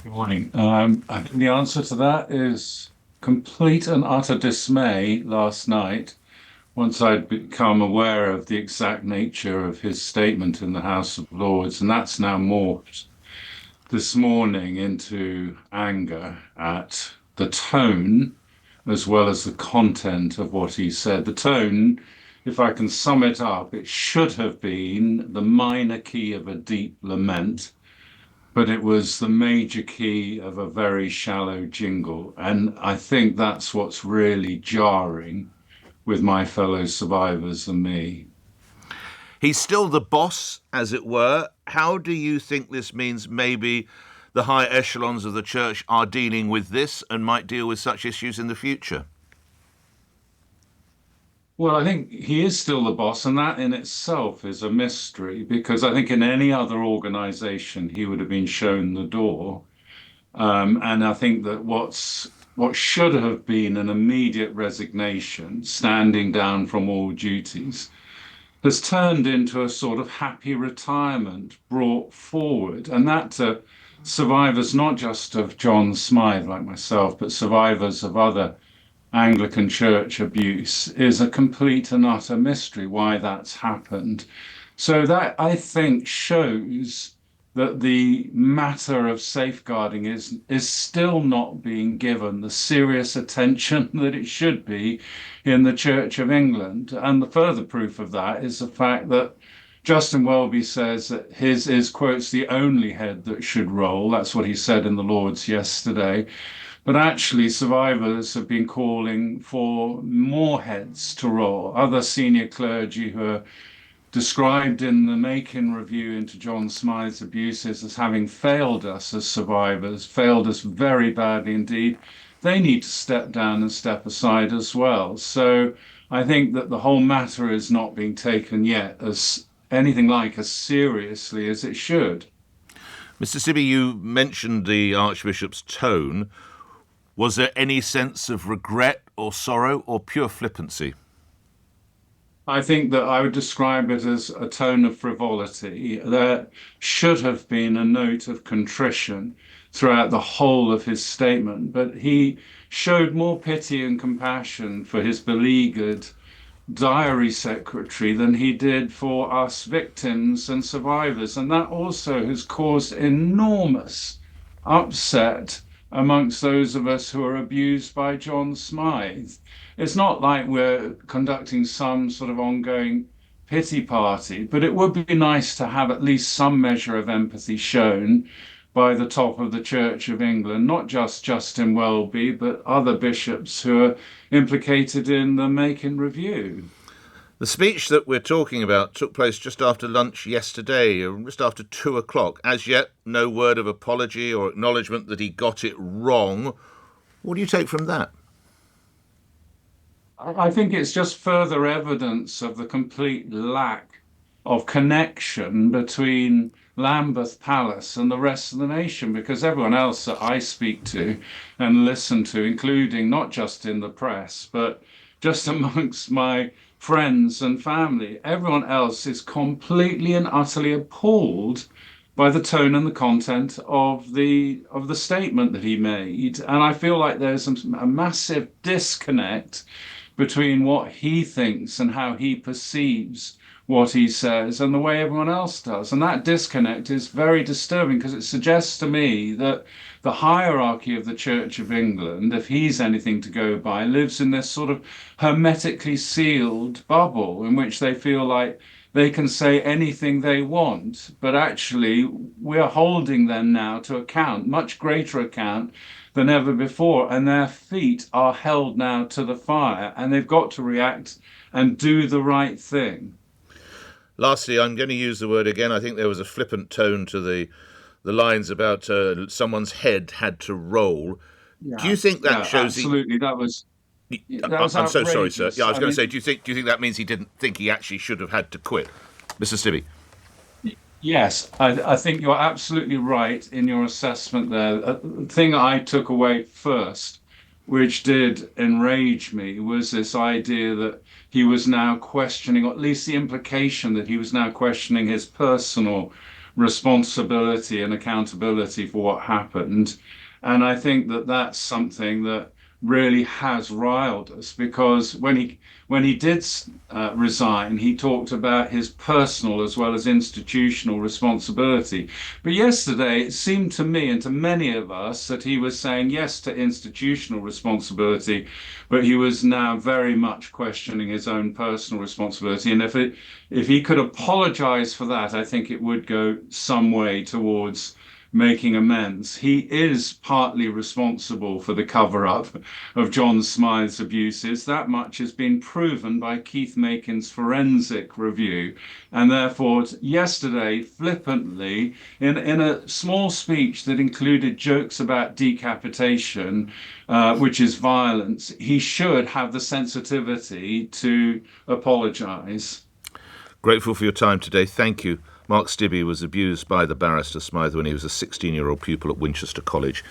Good morning. I think the answer to that is complete and utter dismay last night, once I'd become aware of the exact nature of his statement in the House of Lords, and that's now morphed this morning into anger at the tone as well as the content of what he said. The tone, if I can sum it up, it should have been the minor key of a deep lament, but it was the major key of a very shallow jingle. And I think that's what's really jarring with my fellow survivors and me. He's still the boss, as it were. How do you think this means maybe the high echelons of the church are dealing with this and might deal with such issues in the future? Well, I think he is still the boss, and that in itself is a mystery because I think in any other organization he would have been shown the door. And I think that what should have been an immediate resignation, standing down from all duties, has turned into a sort of happy retirement brought forward. And that to survivors, not just of John Smyth like myself, but survivors of other Anglican church abuse, is a complete and utter mystery why that's happened. So that, I think, shows that the matter of safeguarding is still not being given the serious attention that it should be in the Church of England. And the further proof of that is the fact that Justin Welby says that his is, quotes, the only head that should roll. That's what he said in the Lords yesterday. But actually, survivors have been calling for more heads to roll. Other senior clergy who are described in the Makin review into John Smyth's abuses as having failed us as survivors, failed us very badly indeed, they need to step down and step aside as well. So I think that the whole matter is not being taken yet as anything like as seriously as it should. Mr. Stibbe, you mentioned the Archbishop's tone. Was there any sense of regret or sorrow or pure flippancy? I think that I would describe it as a tone of frivolity. There should have been a note of contrition throughout the whole of his statement, but he showed more pity and compassion for his beleaguered diary secretary than he did for us victims and survivors. And that also has caused enormous upset amongst those of us who are abused by John Smyth. It's not like we're conducting some sort of ongoing pity party, but it would be nice to have at least some measure of empathy shown by the top of the Church of England, not just Justin Welby, but other bishops who are implicated in the Makin review. The speech that we're talking about took place just after lunch yesterday, just after 2 o'clock. As yet, no word of apology or acknowledgement that he got it wrong. What do you take from that? I think it's just further evidence of the complete lack of connection between Lambeth Palace and the rest of the nation, because everyone else that I speak to and listen to, including not just in the press, but just amongst my friends and family, everyone else is completely and utterly appalled by the tone and the content of the statement that he made. And I feel like there's a massive disconnect between what he thinks and how he perceives what he says and the way everyone else does. And that disconnect is very disturbing because it suggests to me that the hierarchy of the Church of England, if he's anything to go by, lives in this sort of hermetically sealed bubble in which they feel like they can say anything they want. But actually, we're holding them now to account, much greater account than ever before. And their feet are held now to the fire, and they've got to react and do the right thing. Lastly, I'm going to use the word again. I think there was a flippant tone to the lines about someone's head had to roll. Yeah, do you think that shows? Absolutely, that was I'm so sorry, sir. Yeah, I was going to say, mean, do you think that means he didn't think he actually should have had to quit, Mr. Stibbe? Yes, I think you're absolutely right in your assessment there. The thing I took away first, which did enrage me, was this idea that he was now questioning, or at least the implication that he was now questioning his personal responsibility and accountability for what happened. And I think that that's something that really has riled us, because when he did resign, he talked about his personal as well as institutional responsibility. But yesterday, it seemed to me and to many of us that he was saying yes to institutional responsibility, but he was now very much questioning his own personal responsibility. And if he could apologize for that, I think it would go some way towards making amends. He is partly responsible for the cover-up of John Smyth's abuses. That much has been proven by Keith Makin's forensic review. And therefore, yesterday, flippantly, in a small speech that included jokes about decapitation, which is violence, he should have the sensitivity to apologise. Grateful for your time today. Thank you. Mark Stibbe was abused by the barrister Smyth when he was a 16-year-old pupil at Winchester College